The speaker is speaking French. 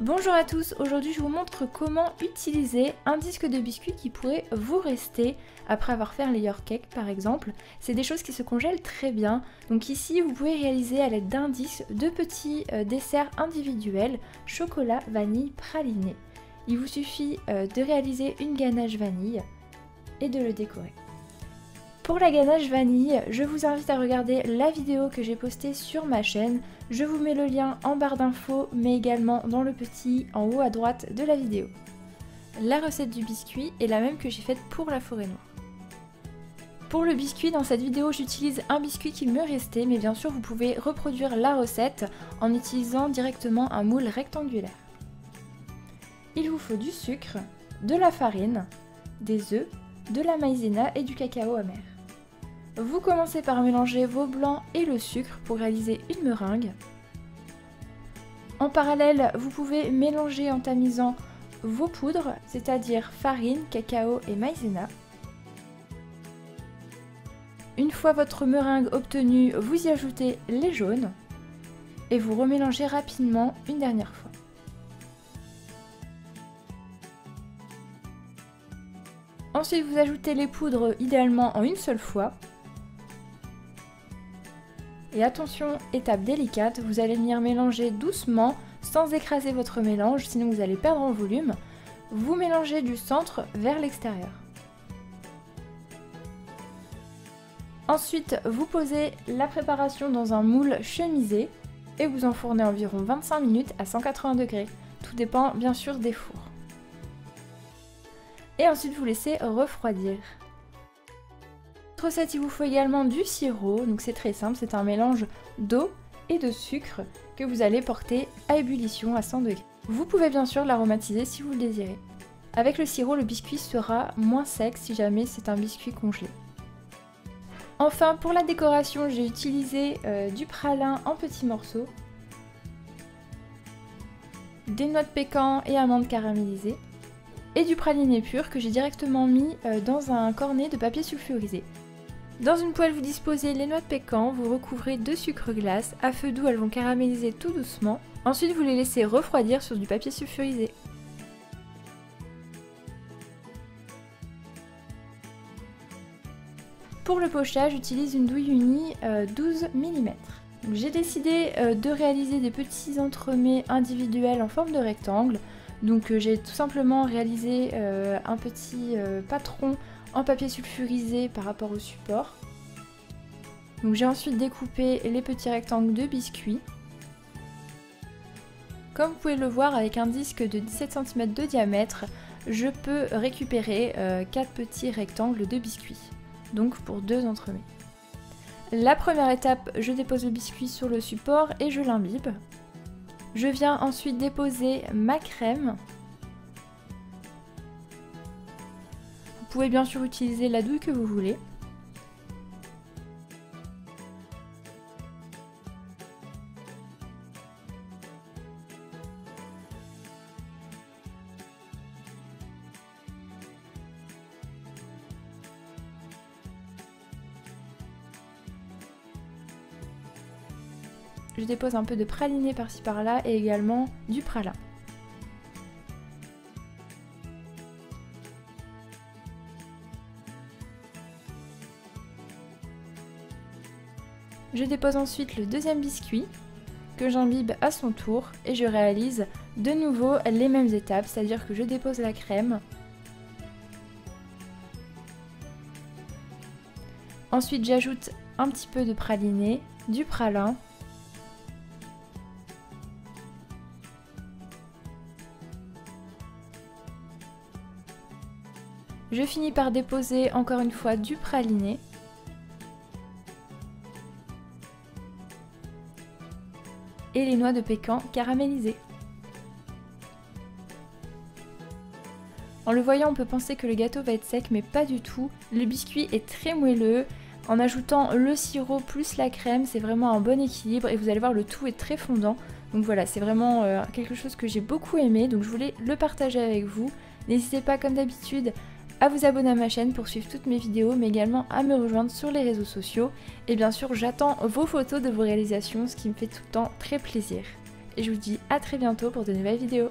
Bonjour à tous, aujourd'hui je vous montre comment utiliser un disque de biscuit qui pourrait vous rester après avoir fait un layer cake par exemple. C'est des choses qui se congèlent très bien, donc ici vous pouvez réaliser à l'aide d'un disque de petits desserts individuels, chocolat, vanille, praliné. Il vous suffit de réaliser une ganache vanille et de le décorer. Pour la ganache vanille, je vous invite à regarder la vidéo que j'ai postée sur ma chaîne. Je vous mets le lien en barre d'infos, mais également dans le petit en haut à droite de la vidéo. La recette du biscuit est la même que j'ai faite pour la forêt noire. Pour le biscuit, dans cette vidéo, j'utilise un biscuit qui me restait, mais bien sûr vous pouvez reproduire la recette en utilisant directement un moule rectangulaire. Il vous faut du sucre, de la farine, des œufs, de la maïzena et du cacao amer. Vous commencez par mélanger vos blancs et le sucre pour réaliser une meringue. En parallèle, vous pouvez mélanger en tamisant vos poudres, c'est-à-dire farine, cacao et maïzena. Une fois votre meringue obtenue, vous y ajoutez les jaunes et vous remélangez rapidement une dernière fois. Ensuite, vous ajoutez les poudres idéalement en une seule fois. Et attention, étape délicate, vous allez venir mélanger doucement sans écraser votre mélange, sinon vous allez perdre en volume. Vous mélangez du centre vers l'extérieur. Ensuite, vous posez la préparation dans un moule chemisé et vous enfournez environ 25 minutes à 180 degrés. Tout dépend bien sûr des fours. Et ensuite vous laissez refroidir. Pour cette recette, il vous faut également du sirop, donc c'est très simple, c'est un mélange d'eau et de sucre que vous allez porter à ébullition à 100 degrés. Vous pouvez bien sûr l'aromatiser si vous le désirez. Avec le sirop, le biscuit sera moins sec si jamais c'est un biscuit congelé. Enfin, pour la décoration, j'ai utilisé du pralin en petits morceaux, des noix de pécan et amandes caramélisées, et du praliné pur que j'ai directement mis dans un cornet de papier sulfurisé. Dans une poêle, vous disposez les noix de pécan, vous recouvrez de sucre glace, à feu doux elles vont caraméliser tout doucement. Ensuite vous les laissez refroidir sur du papier sulfurisé. Pour le pochage, j'utilise une douille unie 12 mm. J'ai décidé de réaliser des petits entremets individuels en forme de rectangle. Donc j'ai tout simplement réalisé un petit patron en papier sulfurisé par rapport au support. Donc j'ai ensuite découpé les petits rectangles de biscuits. Comme vous pouvez le voir, avec un disque de 17 cm de diamètre, je peux récupérer 4 petits rectangles de biscuits. Donc pour 2 entremets. La première étape, je dépose le biscuit sur le support et je l'imbibe. Je viens ensuite déposer ma crème. Vous pouvez bien sûr utiliser la douille que vous voulez. Je dépose un peu de praliné par-ci par-là et également du pralin. Je dépose ensuite le deuxième biscuit que j'imbibe à son tour et je réalise de nouveau les mêmes étapes, c'est-à-dire que je dépose la crème. Ensuite j'ajoute un petit peu de praliné, du pralin. Je finis par déposer encore une fois du praliné. Et les noix de pécan caramélisées. En le voyant, on peut penser que le gâteau va être sec, mais pas du tout. Le biscuit est très moelleux. En ajoutant le sirop plus la crème, c'est vraiment un bon équilibre et vous allez voir, le tout est très fondant. Donc voilà, c'est vraiment quelque chose que j'ai beaucoup aimé, donc je voulais le partager avec vous. N'hésitez pas, comme d'habitude, à vous abonner à ma chaîne pour suivre toutes mes vidéos, mais également à me rejoindre sur les réseaux sociaux. Et bien sûr, j'attends vos photos de vos réalisations, ce qui me fait tout le temps très plaisir. et je vous dis à très bientôt pour de nouvelles vidéos.